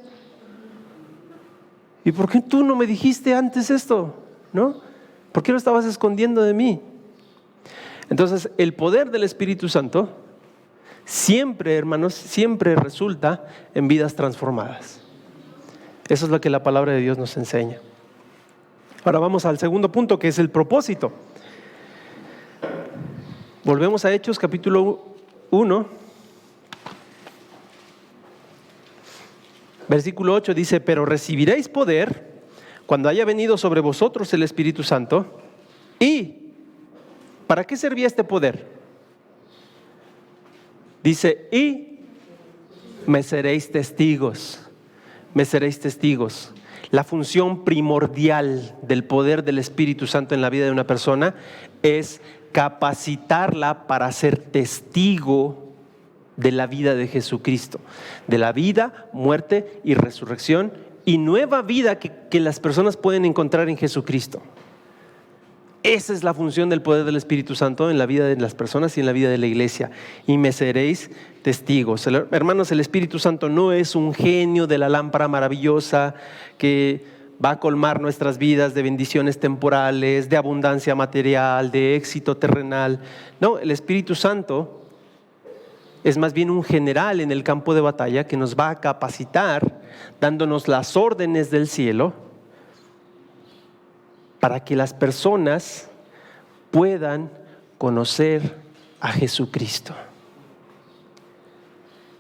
¿Y por qué tú no me dijiste antes esto? ¿No? ¿Por qué lo estabas escondiendo de mí? Entonces, el poder del Espíritu Santo siempre, hermanos, siempre resulta en vidas transformadas. Eso es lo que la palabra de Dios nos enseña. Ahora vamos al segundo punto, que es el propósito. Volvemos a Hechos capítulo 1, versículo 8, dice: pero recibiréis poder cuando haya venido sobre vosotros el Espíritu Santo. ¿Y para qué servía este poder? Dice, y me seréis testigos. Me seréis testigos. La función primordial del poder del Espíritu Santo en la vida de una persona es capacitarla para ser testigo de la vida de Jesucristo, de la vida, muerte y resurrección y nueva vida que las personas pueden encontrar en Jesucristo. Esa es la función del poder del Espíritu Santo en la vida de las personas y en la vida de la iglesia. Y me seréis testigos. Hermanos, el Espíritu Santo no es un genio de la lámpara maravillosa que va a colmar nuestras vidas de bendiciones temporales, de abundancia material, de éxito terrenal. No, el Espíritu Santo es más bien un general en el campo de batalla que nos va a capacitar, dándonos las órdenes del cielo para que las personas puedan conocer a Jesucristo.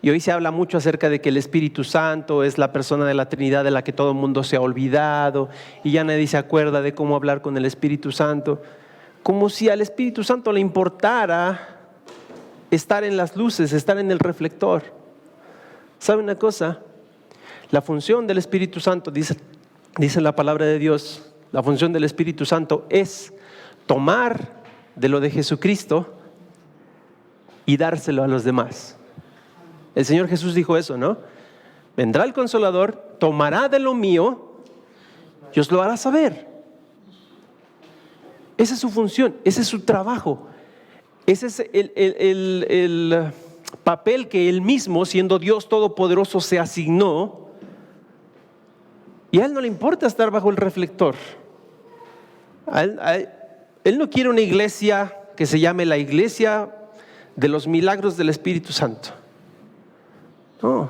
Y hoy se habla mucho acerca de que el Espíritu Santo es la persona de la Trinidad de la que todo el mundo se ha olvidado y ya nadie se acuerda de cómo hablar con el Espíritu Santo, como si al Espíritu Santo le importara estar en las luces, estar en el reflector. ¿Sabe una cosa? La función del Espíritu Santo, dice la palabra de Dios, la función del Espíritu Santo es tomar de lo de Jesucristo y dárselo a los demás. El Señor Jesús dijo eso, ¿no? Vendrá el Consolador, tomará de lo mío y os lo hará saber. Esa es su función, ese es su trabajo. Ese es el papel que Él mismo, siendo Dios Todopoderoso, se asignó. Y a Él no le importa estar bajo el reflector. Él no quiere una iglesia que se llame la iglesia de los milagros del Espíritu Santo. No.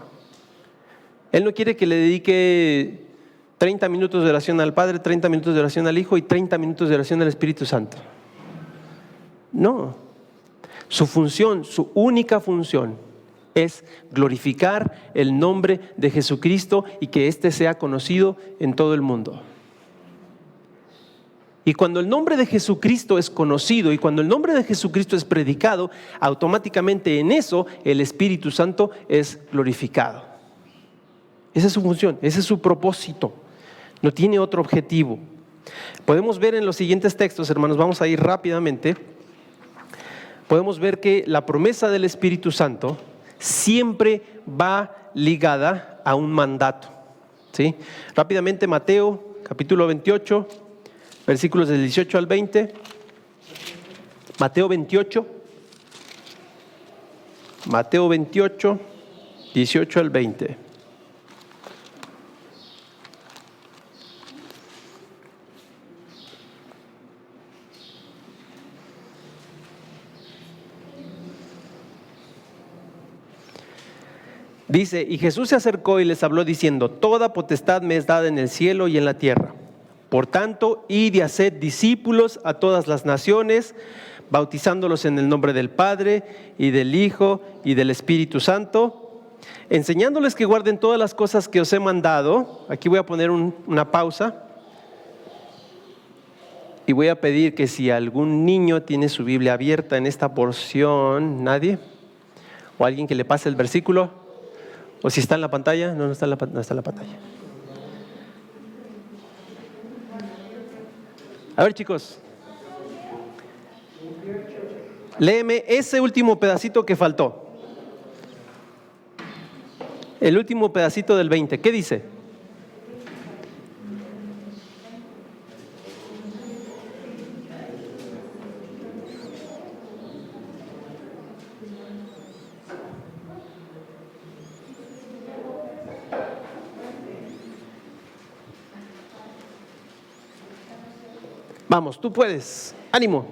Él no quiere que le dedique 30 minutos de oración al Padre, 30 minutos de oración al Hijo y 30 minutos de oración al Espíritu Santo. No. Su función, su única función es glorificar el nombre de Jesucristo y que éste sea conocido en todo el mundo. Y cuando el nombre de Jesucristo es conocido y cuando el nombre de Jesucristo es predicado, automáticamente en eso el Espíritu Santo es glorificado. Esa es su función, ese es su propósito. No tiene otro objetivo. Podemos ver en los siguientes textos, hermanos, vamos a ir rápidamente. Podemos ver que la promesa del Espíritu Santo siempre va ligada a un mandato, ¿sí? Rápidamente, Mateo capítulo 28. Versículos del 18 al 20, Mateo 28, 18 al 20. Dice, y Jesús se acercó y les habló diciendo, toda potestad me es dada en el cielo y en la tierra. Por tanto, id y haced discípulos a todas las naciones, bautizándolos en el nombre del Padre y del Hijo y del Espíritu Santo, enseñándoles que guarden todas las cosas que os he mandado. Aquí voy a poner una pausa y voy a pedir que si algún niño tiene su Biblia abierta en esta porción, ¿nadie? ¿O alguien que le pase el versículo? ¿O si está en la pantalla? No está en la pantalla. A ver, chicos, léeme ese último pedacito que faltó. El último pedacito del 20. ¿Qué dice? Vamos, tú puedes. Ánimo.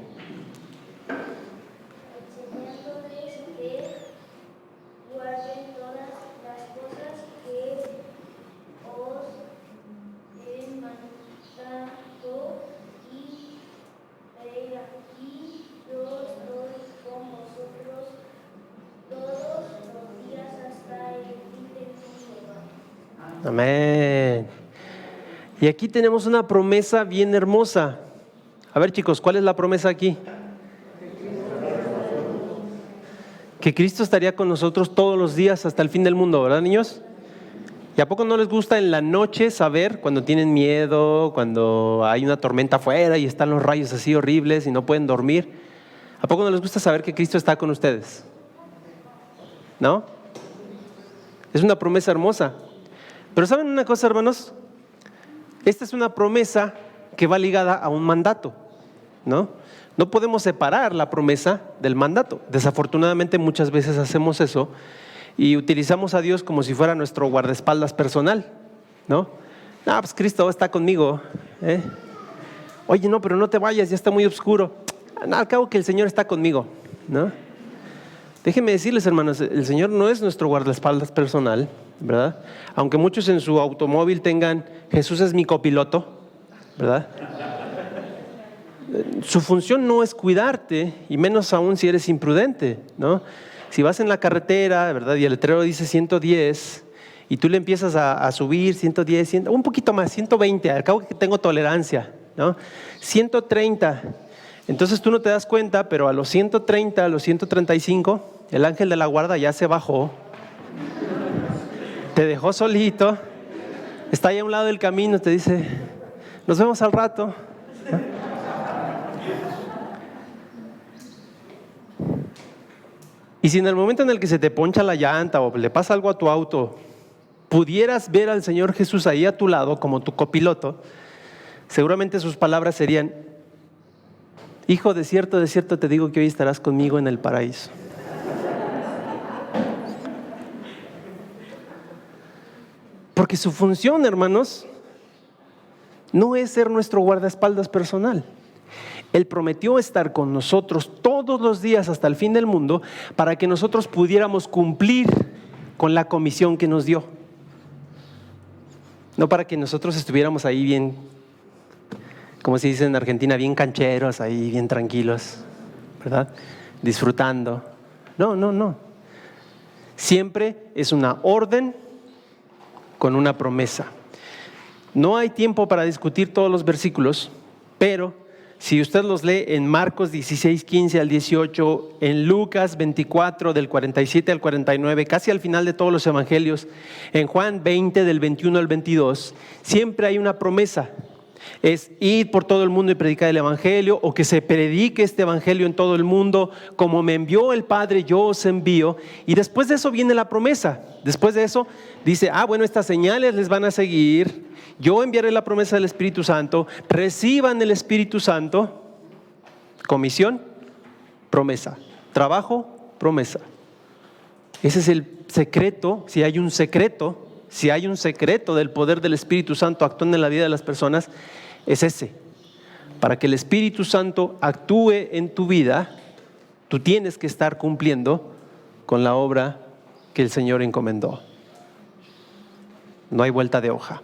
Enseñándoles que guarden todas las cosas que os he mandado, y he aquí yo estoy con vosotros todos los días hasta el fin del mundo. Amén. Y aquí tenemos una promesa bien hermosa. A ver, chicos, ¿cuál es la promesa aquí? Que Cristo estaría con nosotros todos los días hasta el fin del mundo, ¿verdad, niños? ¿Y a poco no les gusta en la noche saber cuando tienen miedo, cuando hay una tormenta afuera y están los rayos así horribles y no pueden dormir? ¿A poco no les gusta saber que Cristo está con ustedes? ¿No? Es una promesa hermosa. Pero ¿saben una cosa, hermanos? Esta es una promesa que va ligada a un mandato, ¿no? No podemos separar la promesa del mandato. Desafortunadamente muchas veces hacemos eso y utilizamos a Dios como si fuera nuestro guardaespaldas personal, ¿no? Ah, pues Cristo está conmigo, ¿eh? Oye, no, pero no te vayas, ya está muy oscuro. No, al cabo que el Señor está conmigo, ¿no? Déjenme decirles, hermanos, el Señor no es nuestro guardaespaldas personal, ¿verdad? Aunque muchos en su automóvil tengan, Jesús es mi copiloto, ¿verdad? Su función no es cuidarte, y menos aún si eres imprudente, ¿no? Si vas en la carretera, ¿verdad? Y el letrero dice 110 y tú le empiezas a subir 110, un poquito más, 120, al cabo que tengo tolerancia, ¿no? 130, entonces tú no te das cuenta, pero a los 130, a los 135, el ángel de la guarda ya se bajó, te dejó solito, está ahí a un lado del camino, te dice, nos vemos al rato. Y si en el momento en el que se te poncha la llanta o le pasa algo a tu auto, pudieras ver al Señor Jesús ahí a tu lado como tu copiloto, seguramente sus palabras serían, hijo, de cierto te digo que hoy estarás conmigo en el paraíso. Porque su función, hermanos, no es ser nuestro guardaespaldas personal. Él prometió estar con nosotros todos los días hasta el fin del mundo para que nosotros pudiéramos cumplir con la comisión que nos dio. No para que nosotros estuviéramos ahí bien, como se dice en Argentina, bien cancheros, ahí bien tranquilos, ¿verdad? Disfrutando. No. Siempre es una orden con una promesa. No hay tiempo para discutir todos los versículos, pero si usted los lee en Marcos 16, 15 al 18, en Lucas 24, del 47 al 49, casi al final de todos los evangelios, en Juan 20, del 21 al 22, siempre hay una promesa. Es ir por todo el mundo y predicar el evangelio, o que se predique este evangelio en todo el mundo, como me envió el Padre, yo os envío. Y después de eso viene la promesa. Después de eso dice, bueno, estas señales les van a seguir, yo enviaré la promesa del Espíritu Santo, reciban el Espíritu Santo. Comisión, promesa. Trabajo, promesa. Ese es el secreto, si hay un secreto del poder del Espíritu Santo actuando en la vida de las personas, es ese. Para que el Espíritu Santo actúe en tu vida, tú tienes que estar cumpliendo con la obra que el Señor encomendó. No hay vuelta de hoja.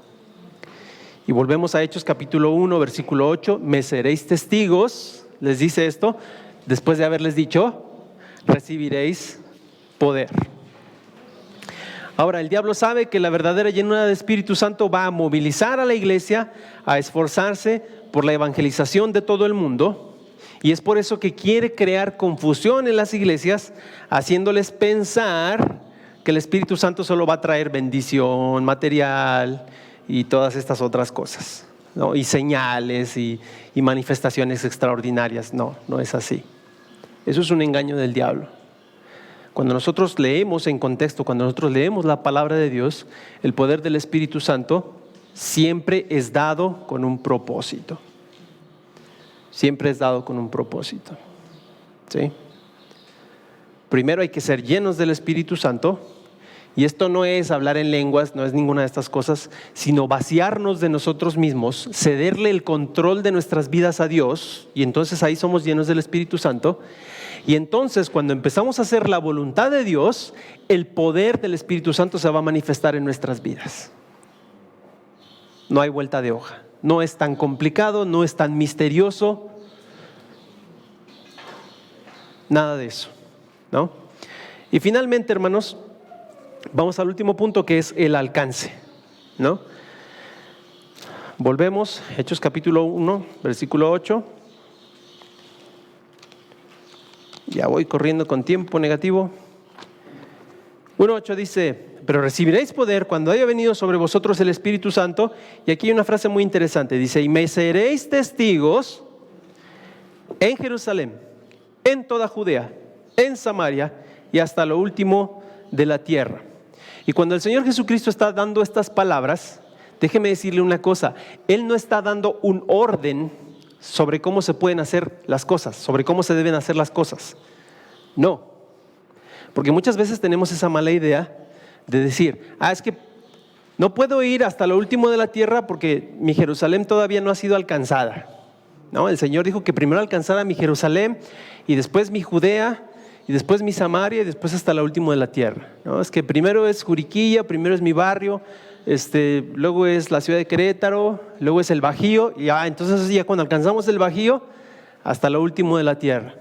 Y volvemos a Hechos capítulo 1, versículo 8. Me seréis testigos, les dice esto, después de haberles dicho, recibiréis poder. Ahora, el diablo sabe que la verdadera llenura del Espíritu Santo va a movilizar a la iglesia a esforzarse por la evangelización de todo el mundo. Y es por eso que quiere crear confusión en las iglesias, haciéndoles pensar que el Espíritu Santo solo va a traer bendición material y todas estas otras cosas, ¿no? Y señales y manifestaciones extraordinarias. No es así. Eso es un engaño del diablo. Cuando nosotros leemos en contexto, cuando nosotros leemos la palabra de Dios, el poder del Espíritu Santo siempre es dado con un propósito. Siempre es dado con un propósito. ¿Sí? Primero hay que ser llenos del Espíritu Santo. Y esto no es hablar en lenguas, no es ninguna de estas cosas, sino vaciarnos de nosotros mismos, cederle el control de nuestras vidas a Dios, y entonces ahí somos llenos del Espíritu Santo. Y entonces cuando empezamos a hacer la voluntad de Dios, el poder del Espíritu Santo se va a manifestar en nuestras vidas. No hay vuelta de hoja. No es tan complicado, no es tan misterioso. Nada de eso, ¿no? Y finalmente, hermanos, vamos al último punto, que es el alcance, ¿no? Volvemos, Hechos capítulo 1, versículo 8. Ya voy corriendo con tiempo negativo. 1:8 dice: pero recibiréis poder cuando haya venido sobre vosotros el Espíritu Santo. Y aquí hay una frase muy interesante, dice: y me seréis testigos en Jerusalén, en toda Judea, en Samaria y hasta lo último de la tierra. Y cuando el Señor Jesucristo está dando estas palabras, déjeme decirle una cosa: Él no está dando un orden sobre cómo se pueden hacer las cosas, sobre cómo se deben hacer las cosas. No, porque muchas veces tenemos esa mala idea de decir: es que no puedo ir hasta lo último de la tierra porque mi Jerusalén todavía no ha sido alcanzada. No, el Señor dijo que primero alcanzara mi Jerusalén y después mi Judea y después mi Samaria y después hasta lo último de la tierra. No, es que primero es Juriquilla, primero es mi barrio, luego es la ciudad de Querétaro, luego es el Bajío, y entonces ya cuando alcanzamos el Bajío, hasta lo último de la tierra.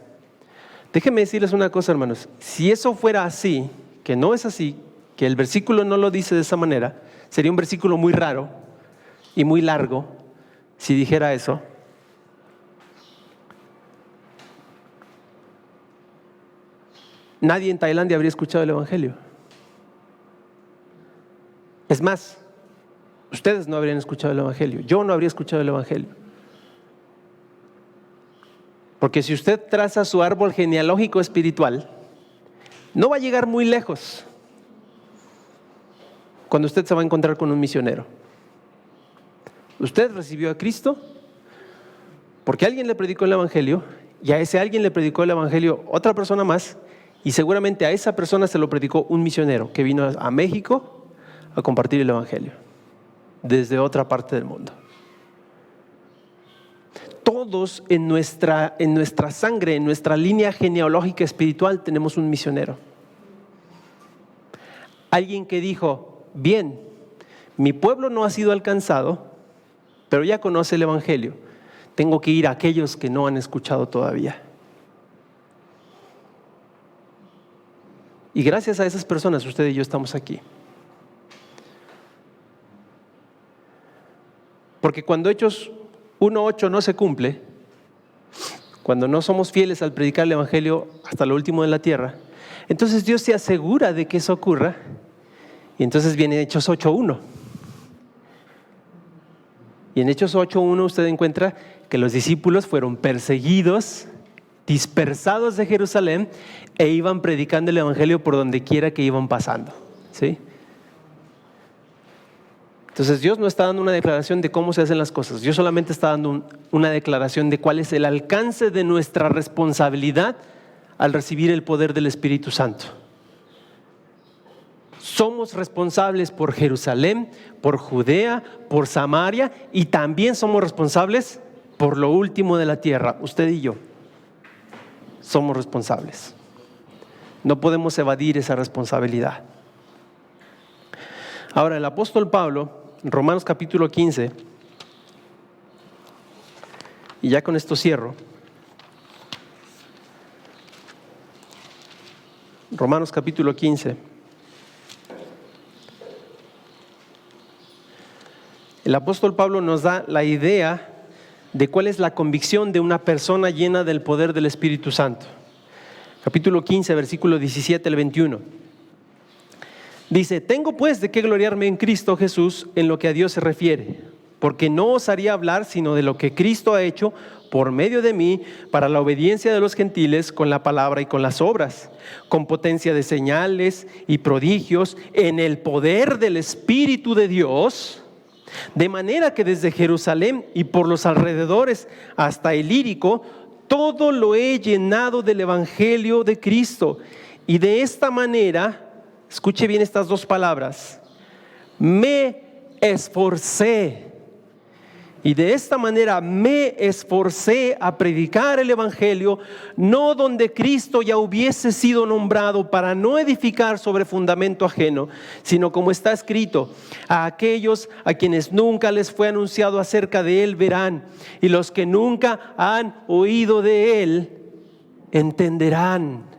Déjenme decirles una cosa, hermanos: si eso fuera así, que no es así, que el versículo no lo dice de esa manera, sería un versículo muy raro y muy largo si dijera eso. Nadie en Tailandia habría escuchado el Evangelio. Es más, ustedes no habrían escuchado el Evangelio, yo no habría escuchado el Evangelio. Porque si usted traza su árbol genealógico espiritual, no va a llegar muy lejos cuando usted se va a encontrar con un misionero. Usted recibió a Cristo porque alguien le predicó el Evangelio, y a ese alguien le predicó el Evangelio otra persona más, y seguramente a esa persona se lo predicó un misionero que vino a México a compartir el Evangelio desde otra parte del mundo. Todos en nuestra sangre, en nuestra línea genealógica espiritual tenemos un misionero. Alguien que dijo: bien, mi pueblo no ha sido alcanzado, pero ya conoce el Evangelio. Tengo que ir a aquellos que no han escuchado todavía. Y gracias a esas personas, usted y yo estamos aquí. Porque cuando Hechos 1:8 no se cumple, cuando no somos fieles al predicar el Evangelio hasta lo último de la tierra, entonces Dios se asegura de que eso ocurra, y entonces viene Hechos 8:1. Y en Hechos 8:1 usted encuentra que los discípulos fueron perseguidos, dispersados de Jerusalén, e iban predicando el Evangelio por donde quiera que iban pasando, ¿sí? Entonces Dios no está dando una declaración de cómo se hacen las cosas. Dios solamente está dando una declaración de cuál es el alcance de nuestra responsabilidad al recibir el poder del Espíritu Santo. Somos responsables por Jerusalén, por Judea, por Samaria, y también somos responsables por lo último de la tierra. Usted y yo somos responsables. No podemos evadir esa responsabilidad. Ahora, el apóstol Pablo, en Romanos capítulo 15, y ya con esto cierro. Romanos capítulo 15. El apóstol Pablo nos da la idea de cuál es la convicción de una persona llena del poder del Espíritu Santo. Capítulo 15, versículo 17 al 21. Dice: tengo pues de qué gloriarme en Cristo Jesús en lo que a Dios se refiere, porque no osaría hablar sino de lo que Cristo ha hecho por medio de mí para la obediencia de los gentiles con la palabra y con las obras, con potencia de señales y prodigios en el poder del Espíritu de Dios, de manera que desde Jerusalén y por los alrededores hasta el Ilírico, todo lo he llenado del Evangelio de Cristo. Y de esta manera, escuche bien estas dos palabras, me esforcé. Y de esta manera me esforcé a predicar el Evangelio, no donde Cristo ya hubiese sido nombrado, para no edificar sobre fundamento ajeno, sino como está escrito: a aquellos a quienes nunca les fue anunciado acerca de Él verán, y los que nunca han oído de Él entenderán.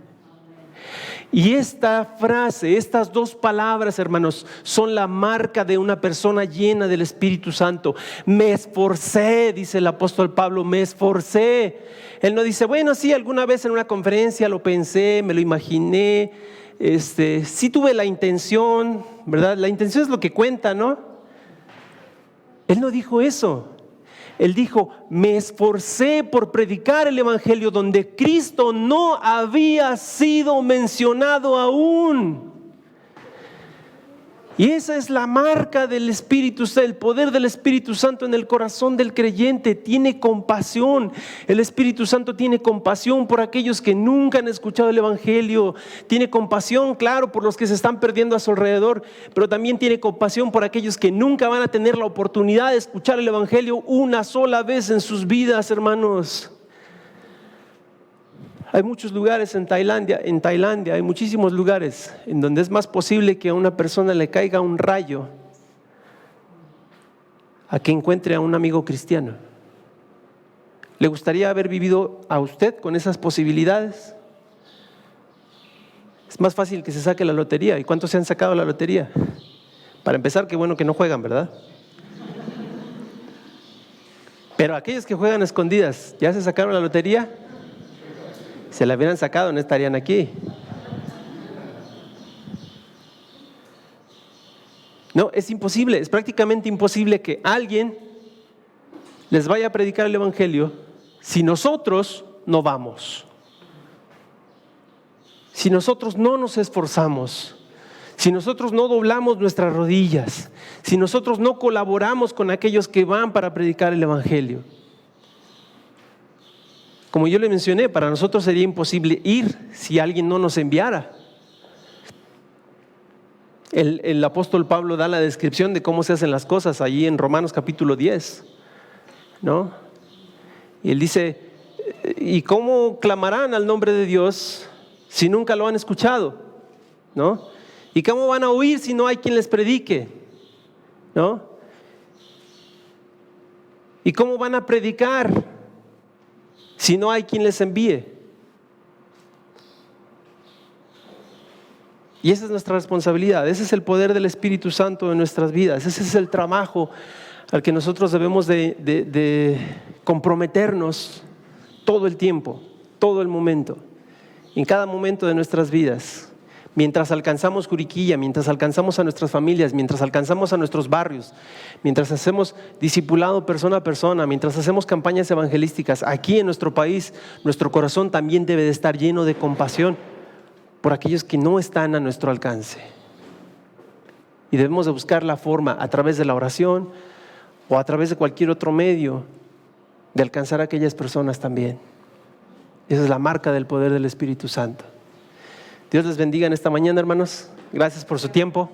Y esta frase, estas dos palabras, hermanos, son la marca de una persona llena del Espíritu Santo. Me esforcé, dice el apóstol Pablo, me esforcé. Él no dice, bueno, sí, alguna vez en una conferencia lo pensé, me lo imaginé, sí tuve la intención, ¿verdad? La intención es lo que cuenta, ¿no? Él no dijo eso. Él dijo, me esforcé por predicar el Evangelio donde Cristo no había sido mencionado aún. Y esa es la marca del Espíritu, el poder del Espíritu Santo en el corazón del creyente. Tiene compasión. El Espíritu Santo tiene compasión por aquellos que nunca han escuchado el Evangelio. Tiene compasión, claro, por los que se están perdiendo a su alrededor, pero también tiene compasión por aquellos que nunca van a tener la oportunidad de escuchar el Evangelio una sola vez en sus vidas, hermanos. Hay muchos lugares en Tailandia hay muchísimos lugares en donde es más posible que a una persona le caiga un rayo a que encuentre a un amigo cristiano. ¿Le gustaría haber vivido a usted con esas posibilidades? Es más fácil que se saque la lotería. ¿Y cuántos se han sacado la lotería? Para empezar, qué bueno que no juegan, ¿verdad? Pero aquellos que juegan a escondidas, ¿ya se sacaron la lotería? Se la hubieran sacado, no estarían aquí. No, es imposible, es prácticamente imposible que alguien les vaya a predicar el Evangelio si nosotros no vamos. Si nosotros no nos esforzamos, si nosotros no doblamos nuestras rodillas, si nosotros no colaboramos con aquellos que van para predicar el Evangelio. Como yo le mencioné, para nosotros sería imposible ir si alguien no nos enviara. El apóstol Pablo da la descripción de cómo se hacen las cosas allí en Romanos capítulo 10, ¿no? Y él dice, ¿y cómo clamarán al nombre de Dios si nunca lo han escuchado? ¿No? ¿Y cómo van a oír si no hay quien les predique? ¿No? ¿Y cómo van a predicar si no hay quien les envíe? Y esa es nuestra responsabilidad, ese es el poder del Espíritu Santo en nuestras vidas, ese es el trabajo al que nosotros debemos de comprometernos todo el tiempo, todo el momento, en cada momento de nuestras vidas. Mientras alcanzamos Juriquilla, mientras alcanzamos a nuestras familias, mientras alcanzamos a nuestros barrios, mientras hacemos discipulado persona a persona, mientras hacemos campañas evangelísticas, aquí en nuestro país, nuestro corazón también debe de estar lleno de compasión por aquellos que no están a nuestro alcance. Y debemos de buscar la forma, a través de la oración o a través de cualquier otro medio, de alcanzar a aquellas personas también. Esa es la marca del poder del Espíritu Santo. Dios les bendiga en esta mañana, hermanos. Gracias por su tiempo.